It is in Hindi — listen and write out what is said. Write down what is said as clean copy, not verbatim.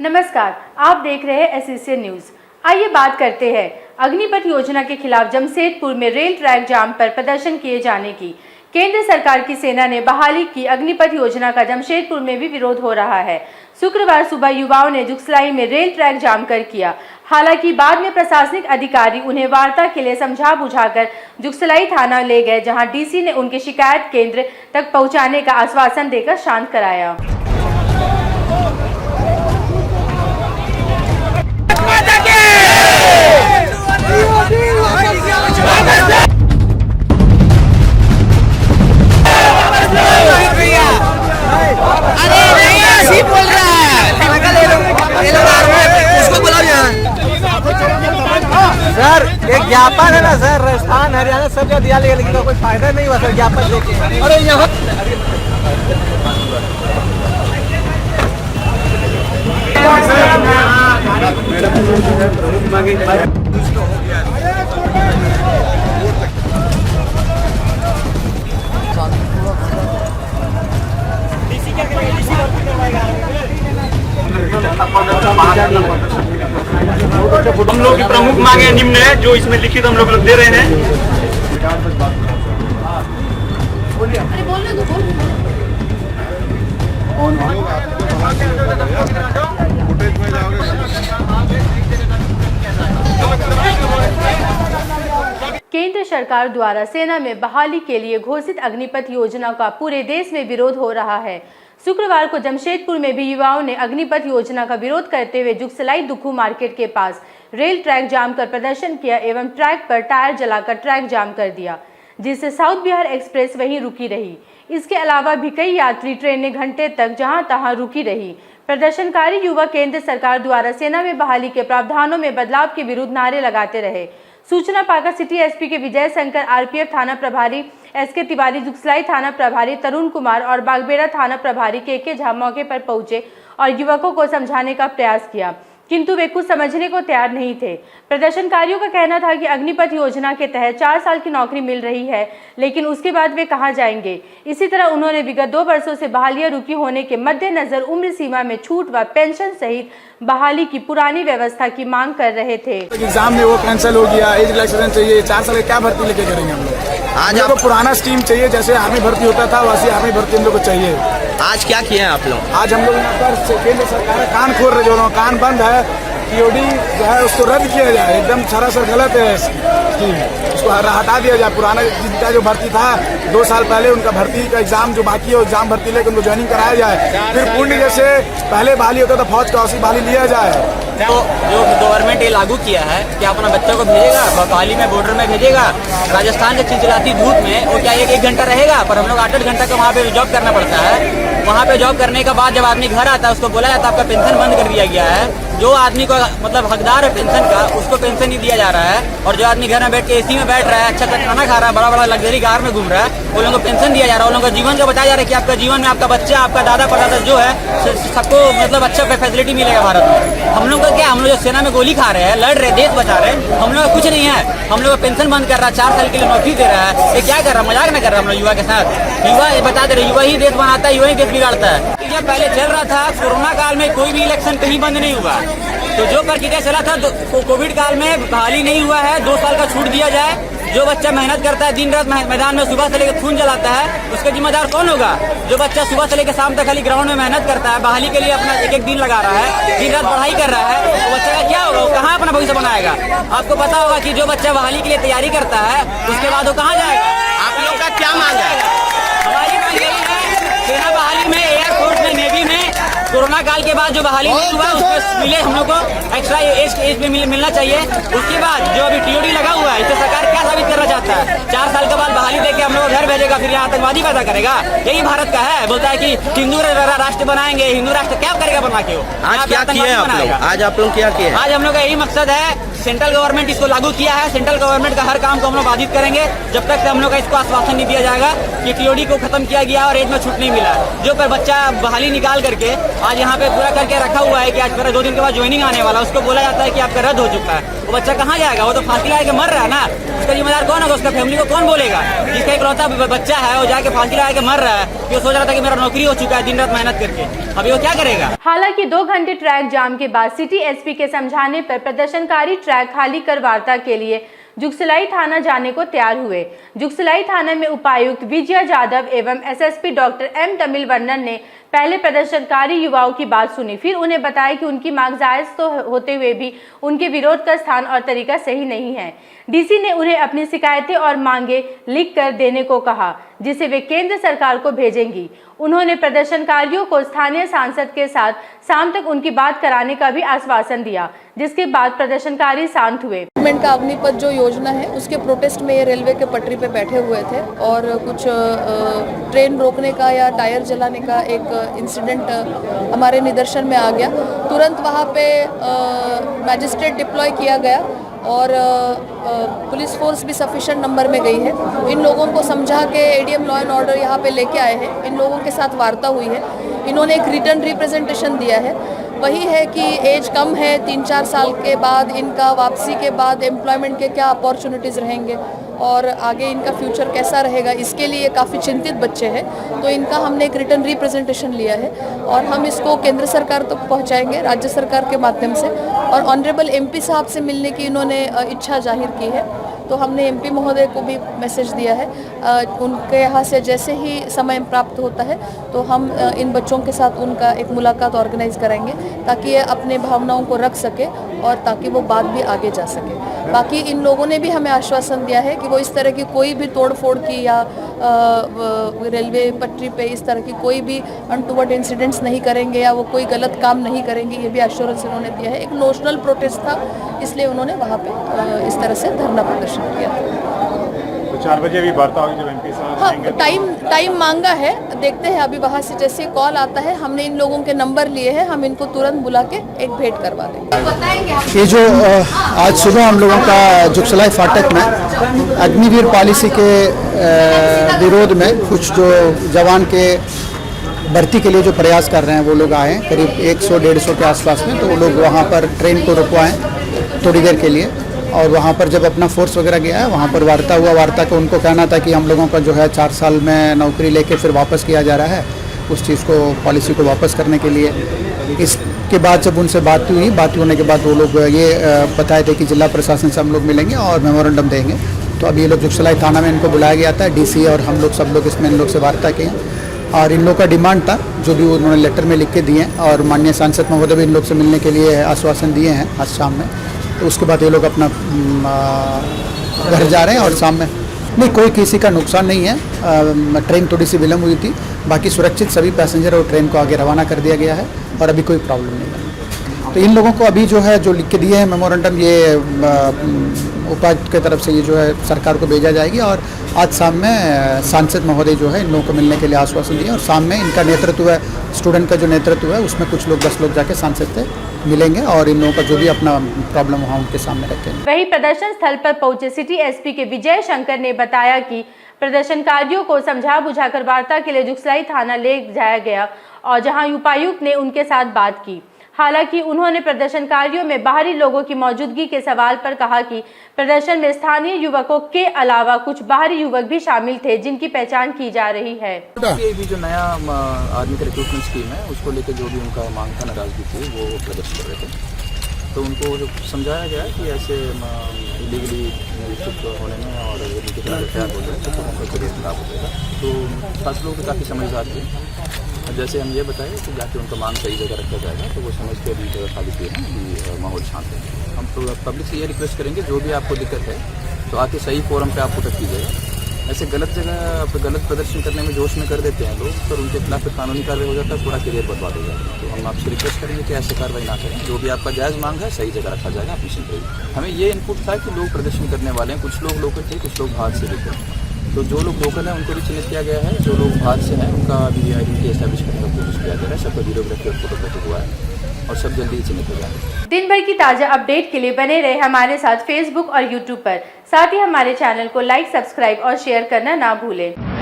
नमस्कार, आप देख रहे हैं एसएससी न्यूज। आइए बात करते हैं अग्निपथ योजना के खिलाफ जमशेदपुर में रेल ट्रैक जाम पर प्रदर्शन किए जाने की। केंद्र सरकार की सेना ने बहाली की अग्निपथ योजना का जमशेदपुर में भी विरोध हो रहा है। शुक्रवार सुबह युवाओं ने जुगसलाई में रेल ट्रैक जाम कर किया। हालांकि बाद में प्रशासनिक अधिकारी उन्हें वार्ता के लिए समझा बुझाकर जुगसलाई थाना ले गए, जहां डीसी ने उनके शिकायत केंद्र तक पहुंचाने का आश्वासन देकर शांत कराया। सर एक ज्ञापन है ना सर, राजस्थान हरियाणा सब जगह दिया, लेकिन कोई फायदा नहीं हुआ सर ज्ञापन देके। अरे यहाँ हम लोग की प्रमुख मांगे निम्न है, जो इसमें लिखित हम लोग दे रहे हैं। केंद्र सरकार द्वारा सेना में बहाली के लिए घोषित अग्निपथ योजना का पूरे देश में विरोध हो रहा है। शुक्रवार को जमशेदपुर में भी युवाओं ने अग्निपथ योजना का विरोध करते हुए जुगसलाई दुखू मार्केट के पास रेल ट्रैक जाम कर प्रदर्शन किया एवं ट्रैक पर टायर जलाकर ट्रैक जाम कर दिया, जिससे साउथ बिहार एक्सप्रेस वहीं रुकी रही। इसके अलावा भी कई यात्री ट्रेनें घंटे तक जहां तहां रुकी रही। प्रदर्शनकारी युवा केंद्र सरकार द्वारा सेना में बहाली के प्रावधानों में बदलाव के विरुद्ध नारे लगाते रहे। सूचना पाकर सिटी एसपी के विजय शंकर, आरपीएफ थाना प्रभारी एसके तिवारी, जुगसलाई थाना प्रभारी तरुण कुमार और बागबेड़ा थाना प्रभारी के झा मौके पर पहुंचे और युवकों को समझाने का प्रयास किया, किंतु वे कुछ समझने को तैयार नहीं थे। प्रदर्शनकारियों का कहना था कि अग्निपथ योजना के तहत 4 साल की नौकरी मिल रही है, लेकिन उसके बाद वे कहां जाएंगे। इसी तरह उन्होंने विगत 2 वर्षों से बहालियां रुकी होने के मद्देनजर उम्र सीमा में छूट व पेंशन सहित बहाली की पुरानी व्यवस्था की मांग कर रहे थे। एग्जाम में वो कैंसिल हो गया, एज रिलैक्सेशन चाहिए, 4 साल क्या भर्ती लेके करेंगे हम लोग। आज आपको पुराना स्कीम चाहिए, जैसे आर्मी भर्ती होता था वैसे आर्मी भर्ती हम लोग को चाहिए। आज क्या किए हैं आप लोग? आज हम लोग यहाँ पर केंद्र सरकार कान खोल रहे, जो कान बंद है, टीओडी जो है उसको रद्द किया जाए। एकदम सरासर गलत है स्कीम, उसको हटा दिया जाए। पुराना जिनका जो भर्ती था 2 साल पहले, उनका भर्ती का एग्जाम जो बाकी है एग्जाम भर्ती लेकर उनको ज्वाइनिंग कराया जाए। फिर पूर्ण जैसे पहले बहाली होता था फौज का, उसी बहाली लिया जाए। तो जो गवर्नमेंट ये लागू किया है कि अपना बच्चों को भेजेगा बहाली में, बॉर्डर में भेजेगा, राजस्थान के चिलचिलाती धूप में वो क्या 1 घंटा रहेगा, पर हम लोग 8 घंटा का वहाँ पे जॉब करना पड़ता है। वहाँ पे जॉब करने के बाद जब आदमी घर आता है उसको बोला जाता है आपका पेंशन बंद कर दिया गया है। जो आदमी को मतलब हकदार है पेंशन का, उसको पेंशन नहीं दिया जा रहा है। और जो आदमी घर में बैठ के एसी में बैठ रहा है, अच्छा खाना खा रहा है, बड़ा बड़ा लग्जरी कार में घूम रहा है, वो लोगों को पेंशन दिया जा रहा है। उन लोगों को जीवन का बताया जा रहा है कि आपका जीवन में आपका बच्चा, आपका दादा परदादा जो है सबको मतलब अच्छा फैसिलिटी मिलेगा भारत में। हम लोग का क्या, हम लोग जो सेना में गोली खा रहे हैं, लड़ रहे, देश बचा रहे हैं, हम लोग कुछ नहीं है। हम लोग पेंशन बंद कर रहा है, 4 साल के लिए नौकरी दे रहा है। ये क्या कर रहा है, मजाक में कर रहा है हम लोग युवा के साथ। युवा ये बता दे रहे, युवा ही देश बनाता है, युवा ही देश बिगाड़ता है। जब पहले चल रहा था कोरोना काल में कोई भी इलेक्शन कहीं बंद नहीं हुआ, तो जो प्रक्रिया चला था कोविड काल में बहाली नहीं हुआ है। 2 साल का छूट दिया जाए। जो बच्चा मेहनत करता है, दिन रात मैदान में सुबह से लेकर खून जलाता है, उसका जिम्मेदार कौन होगा? जो बच्चा सुबह से लेकर शाम तक खाली ग्राउंड में मेहनत करता है, बहाली के लिए अपना 1-1 दिन लगा रहा है, दिन रात पढ़ाई कर रहा है, तो बच्चे का क्या होगा? वो कहाँ अपना भविष्य बनाएगा? आपको पता होगा कि जो बच्चा बहाली के लिए तैयारी करता है उसके बाद वो कहाँ जाएगा? आप लोग का क्या मांग है? हमारी मांग यही है, सेना बहाली में, एयरफोर्स में, नेवी में कोरोना काल के बाद जो बहाली नहीं हुआ उसको मिले, हम लोग को एक्स्ट्रा एज पे मिलना चाहिए। उसके बाद जो अभी टीओडी लगा हुआ है, इससे सरकार क्या साबित करना चाहता है? 4 साल के बाद बहाली देके हम लोग घर भेजेगा, फिर यहाँ आतंकवादी पैदा करेगा। यही भारत का है। बोलता है कि हिंदू राष्ट्र बनाएंगे, हिंदू राष्ट्र क्या करेगा बना के? वो आज क्या किए आप लोग? आज आप लोग क्या किए? आज हम लोग का यही मकसद है, सेंट्रल गवर्नमेंट इसको लागू किया है। सेंट्रल गवर्नमेंट का हर काम को हम लोग बाधित करेंगे जब तक हम लोग का इसको आश्वासन नहीं दिया जाएगा कि टीओडी को खत्म किया गया और एज में छूट नहीं मिला। जो पर बच्चा बहाली निकाल करके आज यहाँ पे पूरा करके रखा हुआ है कि आज मेरा 2 दिन के बाद ज्वाइनिंग आने वाला, उसको बोला जाता है कि आपका रद्द हो चुका है। वो बच्चा कहाँ जाएगा? वो तो फांसी लगा के मर रहा है ना। उसका जिम्मेदार कौन होगा? उसका फैमिली को कौन बोलेगा? जिसका इकलौता बच्चा है वो जाके फांसी लगा के मर रहा है कि वो सोच रहा था कि मेरा नौकरी हो चुका है दिन रात मेहनत करके, अभी वो क्या करेगा? हालांकि 2 घंटे ट्रैक जाम के बाद सिटी एसपी के समझाने पर प्रदर्शनकारी ट्रैक खाली कर वार्ता के लिए जुगसलाई थाना जाने को तैयार हुए। जुगसलाई थाना में उपायुक्त विजया जाधव एवं एसएसपी डॉक्टर एम तमिलवर्णन ने पहले प्रदर्शनकारी युवाओं की बात सुनी, फिर उन्हें बताया कि उनकी मांग जायज तो होते हुए भी उनके विरोध का स्थान और तरीका सही नहीं है। डीसी ने उन्हें अपनी शिकायतें और मांगे लिख कर देने को कहा, जिसे वे केंद्र सरकार को भेजेंगी। उन्होंने प्रदर्शनकारियों को स्थानीय सांसद के साथ शाम तक उनकी बात कराने का भी आश्वासन दिया, जिसके बाद प्रदर्शनकारी शांत हुए। गवर्नमेंट का अग्निपथ जो योजना है उसके प्रोटेस्ट में ये रेलवे के पटरी पे बैठे हुए थे और कुछ ट्रेन रोकने का या टायर जलाने का एक इंसिडेंट हमारे निदर्शन में आ गया। तुरंत वहाँ पे मैजिस्ट्रेट डिप्लॉय किया गया और पुलिस फोर्स भी सफिशिएंट नंबर में गई है। इन लोगों को समझा के एडीएम लॉ एंड ऑर्डर यहाँ पे लेके आए हैं। इन लोगों के साथ वार्ता हुई है, इन्होंने एक रिटर्न रिप्रेजेंटेशन दिया है। वही है कि एज कम है, 3-4 साल के बाद इनका वापसी के बाद एम्प्लॉयमेंट के क्या अपॉर्चुनिटीज़ रहेंगे और आगे इनका फ्यूचर कैसा रहेगा, इसके लिए काफ़ी चिंतित बच्चे हैं। तो इनका हमने एक रिटर्न रिप्रेजेंटेशन लिया है और हम इसको केंद्र सरकार तक पहुंचाएंगे राज्य सरकार के माध्यम से। और ऑनरेबल एमपी साहब से मिलने की इन्होंने इच्छा जाहिर की है, तो हमने एमपी महोदय को भी मैसेज दिया है। उनके यहाँ से जैसे ही समय प्राप्त होता है तो हम इन बच्चों के साथ उनका एक मुलाकात ऑर्गेनाइज कराएंगे ताकि ये अपने भावनाओं को रख सके और ताकि वो बात भी आगे जा सके। बाकी इन लोगों ने भी हमें आश्वासन दिया है कि वो इस तरह की कोई भी तोड़ फोड़ की या रेलवे पटरी पे इस तरह की कोई भी अनटूवर्ड इंसिडेंट्स नहीं करेंगे या वो कोई गलत काम नहीं करेंगे, ये भी एश्योरेंस इन्होंने दिया है। एक नोशनल प्रोटेस्ट था, इसलिए उन्होंने वहाँ पे इस तरह से धरना प्रदर्शन किया। तो 4 बजे भी वार्ता होगी जब एमपी साहब आएंगे? हाँ, टाइम मांगा है, देखते हैं अभी वहाँ से जैसे कॉल आता है। हमने इन लोगों के नंबर लिए हैं, हम इनको तुरंत बुला के एक भेंट करवा देंगे। ये जो आज सुबह हम लोगों का जुगसलाई फाटक में अग्निवीर पॉलिसी के विरोध में कुछ जो जवान के भर्ती के लिए जो प्रयास कर रहे हैं वो लोग आए हैं करीब 100-150 के आसपास में। तो वो लोग वहाँ पर ट्रेन को रुकवाएं थोड़ी देर के लिए और वहाँ पर जब अपना फोर्स वगैरह गया है वहाँ पर वार्ता हुआ। वार्ता का उनको कहना था कि हम लोगों का जो है 4 साल में नौकरी लेके फिर वापस किया जा रहा है, उस चीज़ को पॉलिसी को वापस करने के लिए। इसके बाद जब उनसे बात हुई, बात होने के बाद वो लोग ये बताए थे कि जिला प्रशासन से हम लोग मिलेंगे और मेमोरेंडम देंगे। तो अभी ये लोग जुगसलाई थाना में इनको बुलाया गया था, डीसी और हम लोग सब लोग इसमें इन लोग से वार्ता की और इन लोग का डिमांड था जो भी उन्होंने लेटर में लिख के दिए और माननीय सांसद महोदय भी इन लोग से मिलने के लिए आश्वासन दिए हैं आज शाम में। तो उसके बाद ये लोग अपना घर जा रहे हैं और शाम में नहीं कोई किसी का नुकसान नहीं है। ट्रेन थोड़ी सी विलम्ब हुई थी, बाकी सुरक्षित सभी पैसेंजर और ट्रेन को आगे रवाना कर दिया गया है और अभी कोई प्रॉब्लम नहीं है। तो इन लोगों को अभी जो है जो लिख के दिए हैं मेमोरेंडम, ये उपायुक्त की तरफ से ये जो है सरकार को भेजा जाएगी और आज शाम में सांसद महोदय जो है इन लोगों को मिलने के लिए आश्वासन दिए और शाम में इनका नेतृत्व है, स्टूडेंट का जो नेतृत्व है उसमें कुछ लोग 10 लोग जाके सांसद से मिलेंगे और इन लोगों का जो भी अपना प्रॉब्लम वहाँ उनके सामने रखेंगे। वहीं प्रदर्शन स्थल पर पहुंचे सिटी एसपी के विजय शंकर ने बताया कि प्रदर्शनकारियों को समझा बुझाकर वार्ता के लिए जुगसलाई थाना ले जाया गया और जहां उपायुक्त ने उनके साथ बात की। हालांकि उन्होंने प्रदर्शनकारियों में बाहरी लोगों की मौजूदगी के सवाल पर कहा कि प्रदर्शन में स्थानीय युवकों के अलावा कुछ बाहरी युवक भी शामिल थे जिनकी पहचान की जा रही है। ये भी जो नया आर्मी का रिक्रूटमेंट स्कीम है उसको लेकर जो भी उनका मांग था, नाराजगी थी, वो प्रदर्शन कर रहे थे। तो उनको जो समझाया गया कि ऐसे इलीगली नियुक्त होने में और उनके खिलाफ तैयार हो जाए तो उनका करियर खराब हो जाएगा। तो खास लोग काफ़ी समझदार थे। जैसे हम ये बताएं कि जाके उनका मांग सही जगह रखा जाएगा तो वो समझ के अभी जगह खाली किए हैं कि माहौल शांत है। हम तो पब्लिक से ये रिक्वेस्ट करेंगे जो भी आपको दिक्कत है तो आके सही फोरम पे आप पुटअप कीजिएगा। ऐसे गलत जगह गलत प्रदर्शन करने में जोश में कर देते हैं लोग, पर उनके खिलाफ कानूनी कार्रवाई हो जाता है, पूरा करियर बर्बाद हो जाता है। तो हम आपसे रिक्वेस्ट करेंगे कि ऐसे कार्रवाई ना करें, जो भी आपका जायज़ मांग है सही जगह रखा जाएगा, आप निश्चिंत रहिए। हमें ये इनपुट था कि लोग प्रदर्शन करने वाले हैं, कुछ लोग लोकल थे, कुछ लोग बाहर से भी थे। तो जो लोग लोकल हैं उनको भी चिन्हित किया गया है, जो लोग बाहर से हैं उनका भी आइडेंटिटी एस्टैब्लिश करने का कोशिश किया जा रहा है। सबका वीडियोग्राफी और फोटोग्राफी हुआ है। और सब जल्दी से निकल जाएंगे। दिन भर की ताज़ा अपडेट के लिए बने रहे हमारे साथ फेसबुक और यूट्यूब पर। साथ ही हमारे चैनल को लाइक, सब्सक्राइब और शेयर करना ना भूलें।